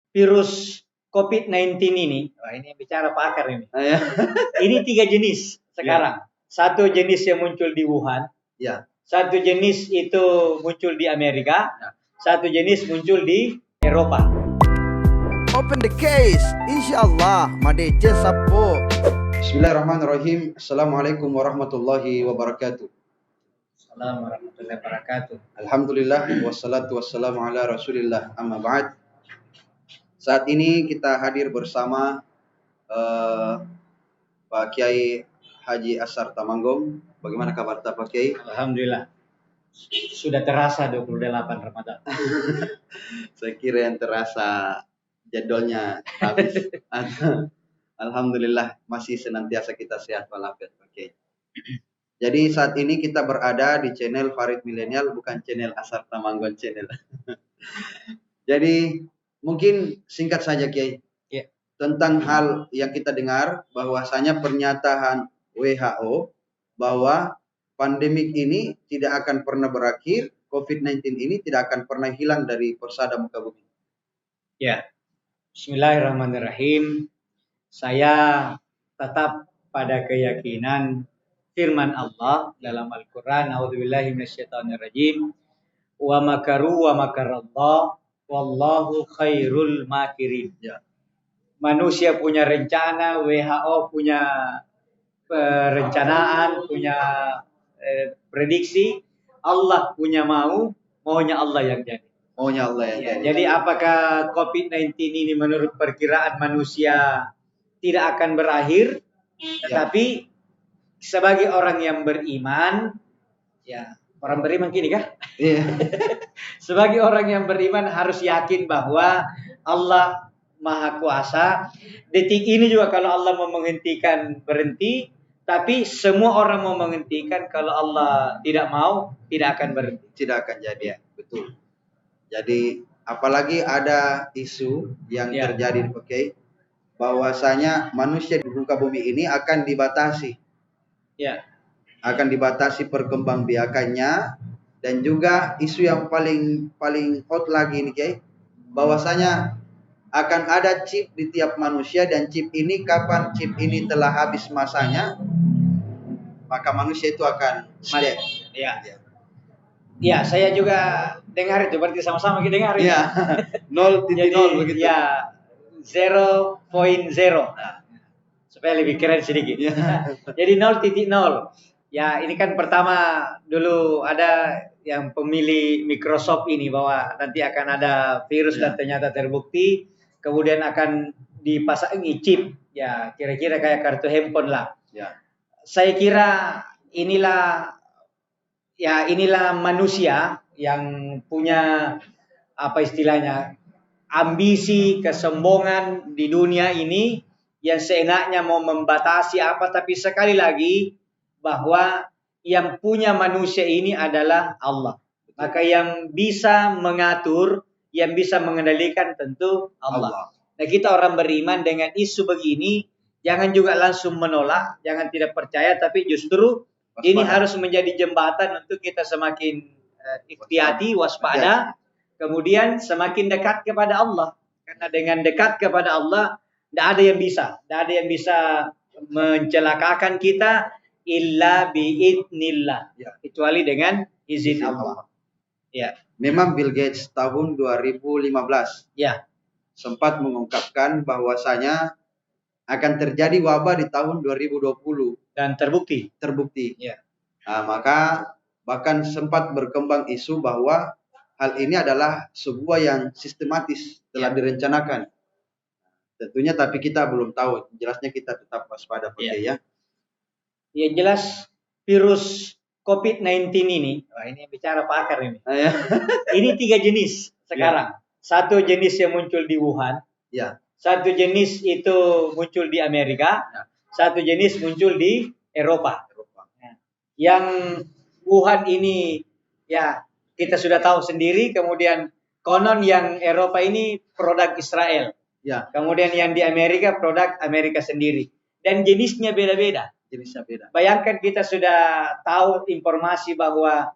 virus COVID-19 ini, wah ini bicara pakar ini. Ini 3 jenis sekarang. Satu jenis yang muncul di Wuhan, satu jenis itu muncul di Amerika, satu jenis muncul di Eropa. Open the case, insyaallah Madeja Sapo. Bismillahirrahmanirrahim. Assalamualaikum warahmatullahi wabarakatuh. Assalamualaikum warahmatullahi wabarakatuh. Alhamdulillah wassalatu wassalamu ala Rasulillah. Amma ba'd. Saat ini kita hadir bersama Pak Kiai Haji Ashar Tamanggong. Bagaimana kabar Pak Kiai? Alhamdulillah. Sudah terasa 28 Ramadan. Saya kira yang terasa jadwalnya habis. Alhamdulillah masih senantiasa kita sehat walafiat Pak Kiai. Jadi saat ini kita berada di channel Farid Milenial, bukan channel Ashar Tamanggong channel. Jadi mungkin singkat saja Kiai, tentang hal yang kita dengar bahwasanya pernyataan WHO bahwa pandemik ini tidak akan pernah berakhir, COVID-19 ini tidak akan pernah hilang dari persada muka bumi. Ya, Bismillahirrahmanirrahim. Saya tetap pada keyakinan firman Allah dalam Al-Quran, A'udzubillahi minasyaitonirrajim, wa makaru wa makarallah wallahu khairul makirin. Manusia punya rencana, WHO punya perencanaan, punya prediksi, Allah punya maunya Allah yang jadi. Maunya Allah yang jadi. Jadi apakah COVID-19 ini menurut perkiraan manusia tidak akan berakhir, tetapi sebagai orang yang beriman, orang beriman gini kah? Sebagai orang yang beriman harus yakin bahwa Allah Maha Kuasa. Detik ini juga kalau Allah mau menghentikan, berhenti. Tapi semua orang mau menghentikan, kalau Allah tidak mau, tidak akan berhenti. Tidak akan jadi, betul. Jadi apalagi ada isu yang terjadi di PKI, bahwasanya manusia di muka bumi ini akan dibatasi. Akan dibatasi perkembangbiakannya. Dan juga isu yang paling hot lagi ini Kiai, bahwasanya akan ada chip di tiap manusia, dan chip ini kapan chip ini telah habis masanya, maka manusia itu akan stay. Ya, saya juga dengar itu, berarti sama-sama kita dengar. 0.0 begitu. 0.0. Supaya lebih keren sedikit. Jadi 0.0. Ya, ini kan pertama dulu ada yang pemilih Microsoft ini bahwa nanti akan ada virus dan ternyata terbukti, kemudian akan dipasangi chip, kira-kira kayak kartu handphone lah. Saya kira inilah manusia yang punya ambisi, kesombongan di dunia ini, yang seenaknya mau membatasi tapi sekali lagi bahwa yang punya manusia ini adalah Allah. Maka yang bisa mengatur, yang bisa mengendalikan tentu Allah. Nah, kita orang beriman dengan isu begini, jangan juga langsung menolak, jangan tidak percaya, tapi justru ini harus menjadi jembatan untuk kita semakin ikhtiati, waspada, kemudian semakin dekat kepada Allah. Karena dengan dekat kepada Allah, tidak ada yang bisa mencelakakan kita illa biidznillah, kecuali dengan izin Allah. Memang Bill Gates tahun 2015 sempat mengungkapkan bahwasanya akan terjadi wabah di tahun 2020 dan terbukti. Nah, maka bahkan sempat berkembang isu bahwa hal ini adalah sebuah yang sistematis telah direncanakan. Tentunya tapi kita belum tahu. Jelasnya kita tetap waspada pakai Ya jelas virus COVID-19 ini, ini bicara pakar ini. Ini 3 jenis sekarang. Satu jenis yang muncul di Wuhan, satu jenis itu muncul di Amerika, satu jenis muncul di Eropa. Yang Wuhan ini kita sudah tahu sendiri, kemudian konon yang Eropa ini produk Israel. Kemudian yang di Amerika produk Amerika sendiri. Dan jenisnya beda-beda. Bayangkan kita sudah tahu informasi bahwa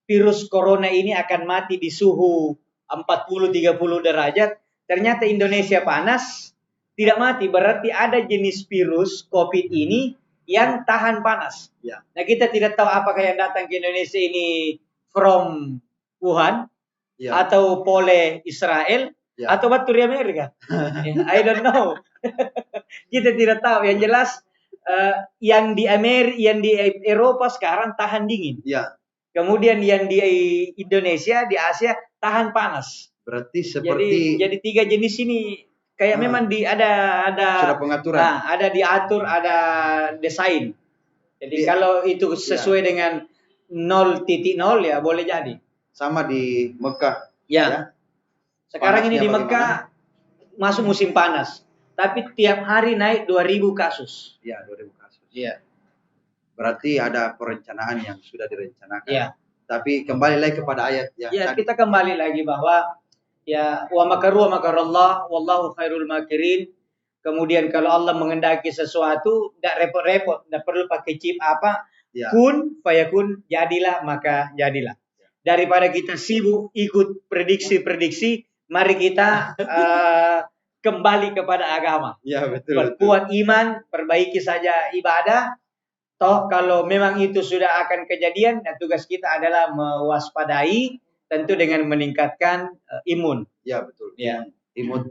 virus corona ini akan mati di suhu 40-30 derajat, ternyata Indonesia panas, tidak mati. Berarti ada jenis virus COVID ini yang tahan panas. Ya. Nah, kita tidak tahu apakah yang datang ke Indonesia ini from Wuhan, atau Pole Israel, atau batu dari Amerika. I don't know. Kita tidak tahu. Yang jelas yang di Eropa sekarang tahan dingin. Ya. Kemudian yang di Indonesia, di Asia tahan panas. Berarti seperti jadi 3 jenis ini kayak memang ada sudah pengaturan. Nah, ada diatur, ada desain. Jadi kalau itu sesuai dengan 0.0 ya boleh jadi. Sama di Mekah. Ya. Sekarang ini di Mekah masuk musim panas. Tapi tiap hari naik 2.000 kasus. Ya, 2.000 kasus. Iya. Berarti ada perencanaan yang sudah direncanakan. Iya. Tapi kembali lagi kepada ayat yang ya, kita kembali lagi bahwa ya wa makaru wa makarallah wallahu khairul makirin. Kemudian kalau Allah mengendaki sesuatu, tidak repot-repot, tidak perlu pakai chip apa. Ya. Kun fayakun, jadilah maka jadilah. Daripada kita sibuk ikut prediksi-prediksi, mari kita kembali kepada agama. Ya, betul. Perkuat iman, perbaiki saja ibadah. Toh kalau memang itu sudah akan kejadian, dan tugas kita adalah mewaspadai, tentu dengan meningkatkan imun. Ya, betul. Ya. Imut.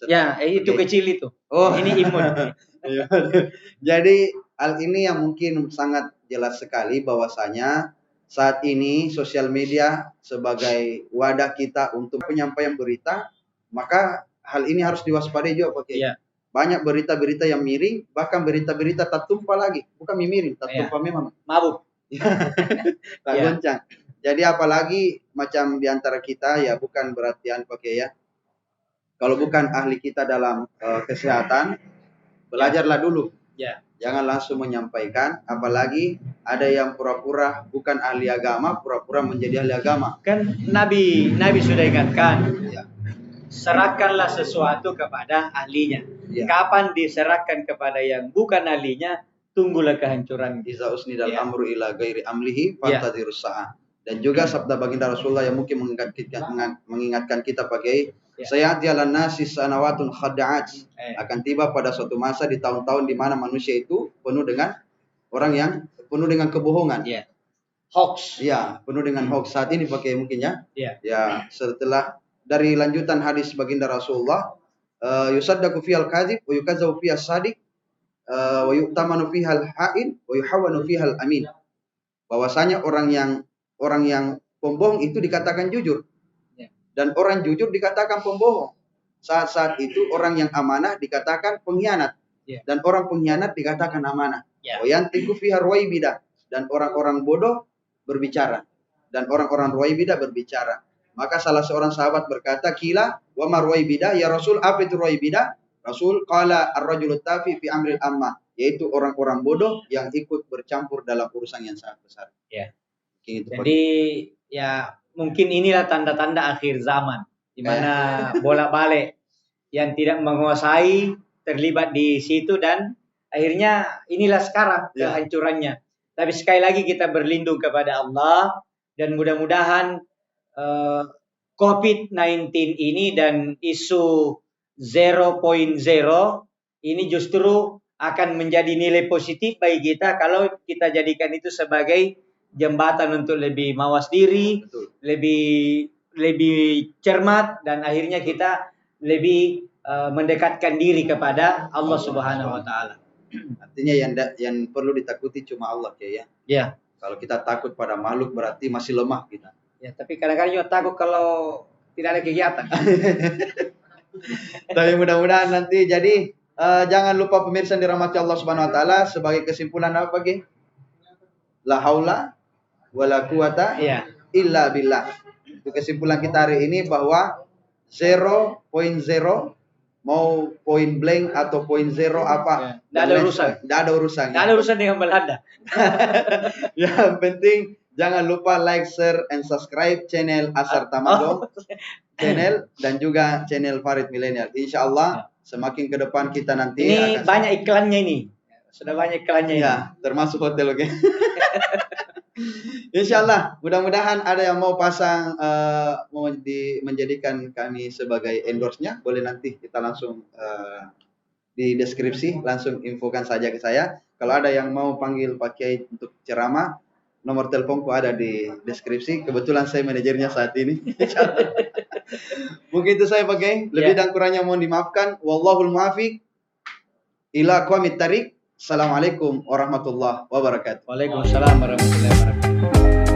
Ya, itu kecil itu. Oh, ini imun. Jadi hal ini yang mungkin sangat jelas sekali bahwasanya saat ini sosial media sebagai wadah kita untuk penyampaian berita, maka hal ini harus diwaspadai juga, Pak Kiai. Ya. Banyak berita-berita yang miring, bahkan berita-berita tak tumpah lagi, bukan miring, tak tumpah memang. Mabuk. Tak goncang. Jadi apalagi macam diantara kita ya bukan berarti Pak Kiai ya. Kalau bukan ahli kita dalam kesehatan, belajarlah dulu. Ya. Jangan langsung menyampaikan, apalagi ada yang pura-pura bukan ahli agama, pura-pura menjadi ahli agama. Kan Nabi sudah ingatkan, serahkanlah sesuatu kepada ahlinya. Ya. Kapan diserahkan kepada yang bukan ahlinya, tunggulah kehancuran. Iza usnidal amru ila ghairi amlihi fantadhirus sa'ah. Dan juga sabda baginda Rasulullah yang mungkin mengingatkan kita pakai saya jalan nasi sanawatun khada'at, akan tiba pada suatu masa di tahun-tahun di mana manusia itu penuh dengan orang yang penuh dengan kebohongan. Yeah. Hoax. Ya, penuh dengan hoax saat ini pakai mungkin ya. Yeah. Ya, setelah dari lanjutan hadis baginda Rasulullah, yusaddaqu fihal kadhib wa yukazzabu fihas sadiq wa yu'tamanu fihal ha'in wa yuhawwanu fihal amin. Bahwasanya orang yang pembohong itu dikatakan jujur. Dan orang jujur dikatakan pembohong. Saat-saat itu orang yang amanah dikatakan pengkhianat. Dan orang pengkhianat dikatakan amanah. Wayantiqu fiha ruwaibidah. Dan orang-orang bodoh berbicara. Dan orang-orang ruwaibidah berbicara. Maka salah seorang sahabat berkata, "Qila wa ma ruwaibidah? Ya Rasul, apa itu ruwaibidah?" Rasul qala ar-rajulu tafi fi amril ammah, yaitu orang-orang bodoh yang ikut bercampur dalam urusan yang sangat besar. Ya. Jadi ya mungkin inilah tanda-tanda akhir zaman, di mana bolak-balik yang tidak menguasai terlibat di situ, dan akhirnya inilah sekarang kehancurannya. Tapi sekali lagi kita berlindung kepada Allah, dan mudah-mudahan COVID-19 ini dan isu 0.0 ini justru akan menjadi nilai positif bagi kita kalau kita jadikan itu sebagai jembatan untuk lebih mawas diri, lebih cermat, dan akhirnya kita lebih mendekatkan diri kepada Allah Subhanahu wa taala. Artinya yang perlu ditakuti cuma Allah ya. Ya. Kalau kita takut pada makhluk berarti masih lemah kita. Ya, tapi kadang-kadang juga takut kalau tidak ada kegiatan. Tapi mudah-mudahan nanti jadi jangan lupa pemirsa dirahmati Allah Subhanahu wa taala, sebagai kesimpulan apa lagi? La haula wala quwata illa billah. Itu kesimpulan kita hari ini, bahwa 0.0 mau point blank atau point zero apa, tidak ada urusan. Tidak ada urusan. Tidak ada urusan dengan Belanda. Yang penting jangan lupa like, share, and subscribe channel Asar Tamadong, channel dan juga channel Farid Millennial. Insya Allah semakin ke depan kita nanti ini akan banyak iklannya ini. Sudah banyak iklannya ya, ini. Termasuk hotel, oke. Insyaallah, mudah-mudahan ada yang mau pasang mau menjadikan kami sebagai endorse-nya, boleh nanti kita langsung di deskripsi langsung infokan saja ke saya. Kalau ada yang mau panggil Pak Kiai untuk ceramah, nomor teleponku ada di deskripsi. Kebetulan saya manajernya saat ini. Mungkin itu saya Pak Kiai. Lebih dan kurangnya mohon dimaafkan. Wallahul muwaffiq ila aqwamit thariq. Assalamualaikum warahmatullahi wabarakatuh. Waalaikumsalam warahmatullahi wabarakatuh.